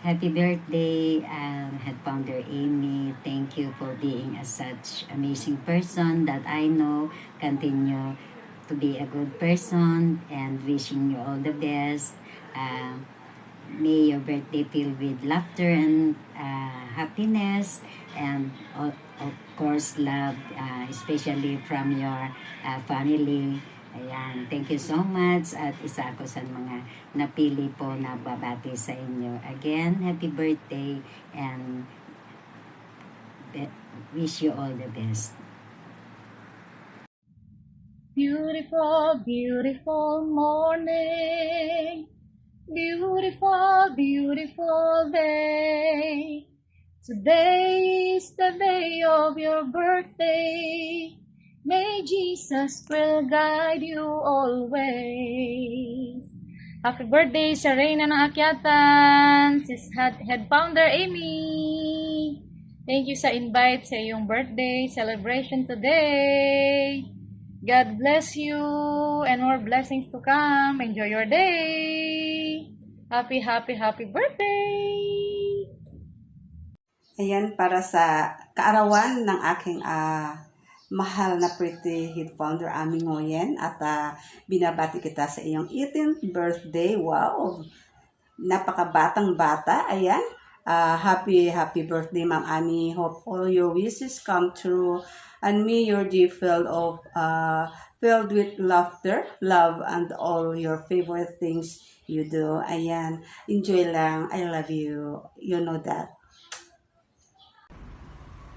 Happy birthday, Head Founder Amy. Thank you for being such amazing person that I know. Continue to be a good person and wishing you all the best. May your birthday filled with laughter and happiness and of course love, especially from your family. Ayan, thank you so much at isa ako sa mga napili po na babati sa inyo. Again, happy birthday and wish you all the best. Beautiful, beautiful morning. Beautiful, beautiful day. Today is the day of your birthday. May Jesus will guide you always. Happy birthday sa Reyna ng Akyatan, sis head founder Amy. Thank you sa invite sa iyong birthday celebration today. God bless you and more blessings to come. Enjoy your day. Happy, happy, happy birthday! Ayan, para sa kaarawan ng aking mahal na pretty head founder Amy Ngoyen at binabati kita sa iyong 18th birthday. Wow! Napakabatang bata. Ayan. Happy birthday, Ma'am Amy. Hope all your wishes come true and may your day filled with laughter, love, and all your favorite things you do. Ayan. Enjoy lang. I love you. You know that.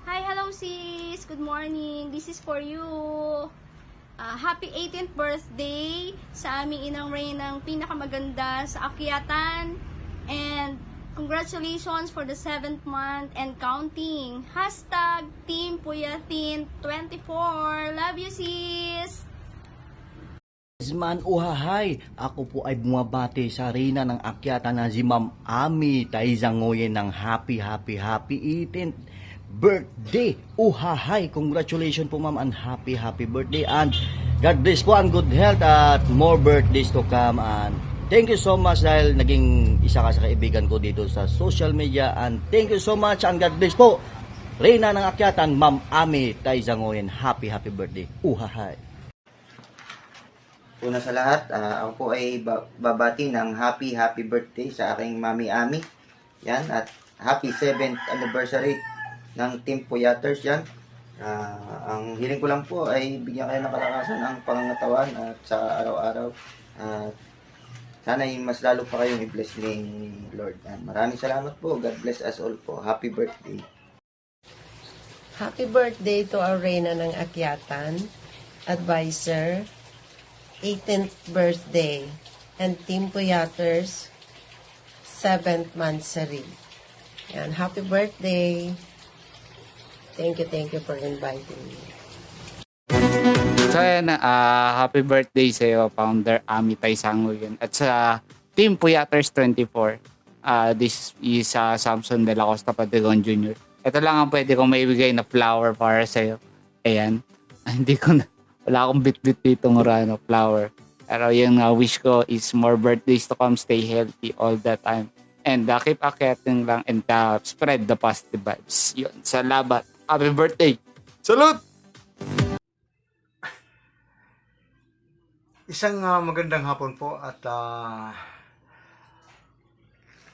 Hi, hello sis! Good morning! This is for you! Happy 18th birthday sa aming inang Reynang pinakamaganda sa Akyatan. And congratulations for the 7th month and counting. Hashtag Team Puyatin24. Love you sis! Man uhahay, ako po ay bumabati sa Reyna ng Akyatan na si Ma'am Amy Taizangoyen ng happy 18th birthday. Uhahay, congratulations po ma'am and happy birthday and God bless po and good health at more birthdays to come and thank you so much dahil naging isa ka sa kaibigan ko dito sa social media and thank you so much and God bless po Reyna ng Akyatan, Ma'am Amy Taizangoyen. Happy birthday. Uhahay. Una sa lahat, ako po ay babati ng happy birthday sa aking Mami Ami. Yan, at happy 7th anniversary ng Team Puyaters yan. Ang hiling ko lang po ay bigyan kayo ng kalakasan ang pangangatawan at sa araw-araw. Sana mas lalo pa kayong i-bless ni Lord. Maraming salamat po. God bless us all po. Happy birthday. Happy birthday to our Reyna ng Akyatan, advisor, 18th birthday, and Team Puyaters, 7th monthsary. Yan, happy birthday. Thank you for inviting me. So yan, happy birthday sa iyo, Founder Amy Taizangoyen. At sa Team Puyaters 24, this is Samson de la Costa Patagon Jr. Ito lang ang pwede kong maibigay na flower para sa iyo. Ayan. Wala akong bit-bit dito ng flower. Pero yung wish ko is more birthdays to come, stay healthy all the time. And keep akyatin lang and spread the positive vibes. Yun, salamat. Happy birthday! Salute! Isang magandang hapon po at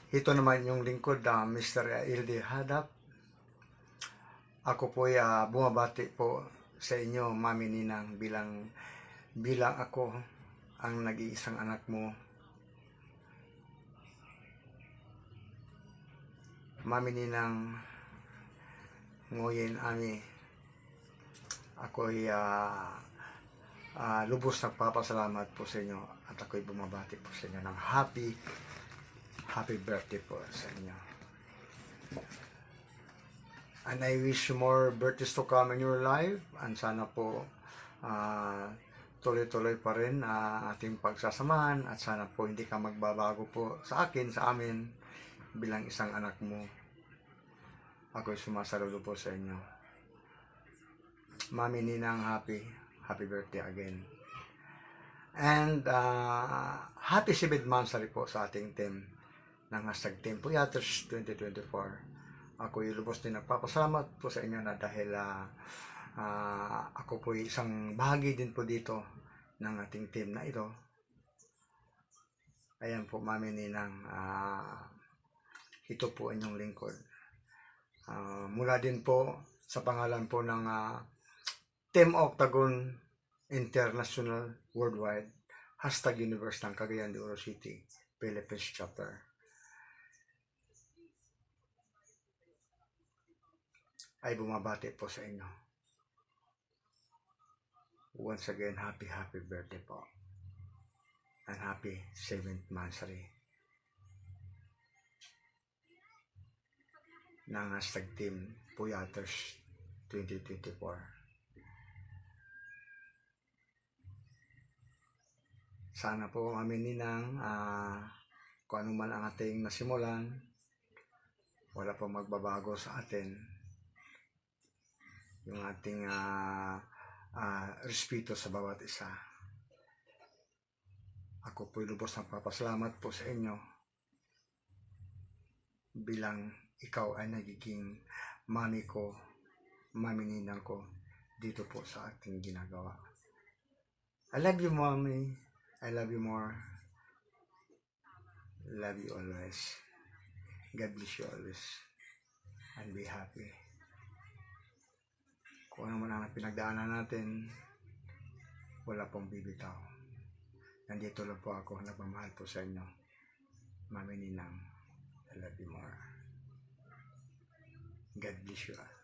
ito naman yung lingkod Mr. Ilde Hadap. Ako po ay bumabati po sa inyo, Mami Ninang, bilang ako ang nag-iisang anak mo. Mami Ninang Ngoyen Amy, ako ay lubos nagpapasalamat po sa inyo at ako'y bumabati po sa inyo ng happy birthday po sa inyo. And I wish you more birthdays to come in your life and sana po tuloy-tuloy pa rin ating pagsasamahan at sana po hindi ka magbabago po sa amin bilang isang anak mo. Ako'y sumasaludo po sa inyo. Mami Ninang, happy birthday again. And happy 7th monthsary po sa ating team ng hashtag Team Puyaters 2024. Ako ay lubos din nagpapasalamat po sa inyo na dahil ako po ay isang bahagi din po dito ng ating team na ito. Ayan po, Mami Ninang, ito po inyong lingkod. Mula din po sa pangalan po ng Team Octagon International Worldwide, hashtag Universe ng Cagayan de Oro City, Philippines Chapter. Ay bumabati po sa inyo. Once again, happy birthday po. And happy 7th anniversary ng hashtag Team Puyaters 2024. Sana po Mami Ninang, kung ano man ang ating nasimulan, wala po magbabago sa atin. Yung ating respeto sa bawat isa. Ako po'y lubos ng papasalamat po sa inyo bilang ikaw ay nagiging mami ko, Mami Ninang ko dito po sa ating ginagawa. I love you, Mommy. I love you more. Love you always. God bless you always. And be happy. Kung ano man ang pinagdaanan natin, wala pong bibitaw. Nandito lang po ako, nagmamahal po sa inyo. Mami Ninang, I love you more. God bless you all.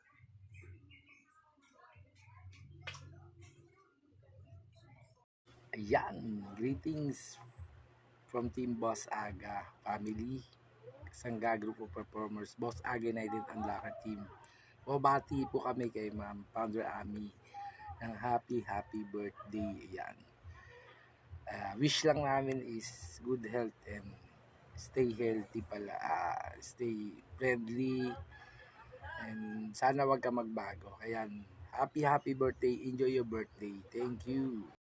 Ayan, greetings from Team Boss Aga family, Sangga Group of Performers, Boss Aga United Unlocker Team. Bumabati po kami kay Ma'am Founder Ami ng happy birthday. Ayan. Wish lang namin is good health and stay healthy pala, stay friendly, and sana wag ka magbago. Ayan, happy birthday, enjoy your birthday. Thank you.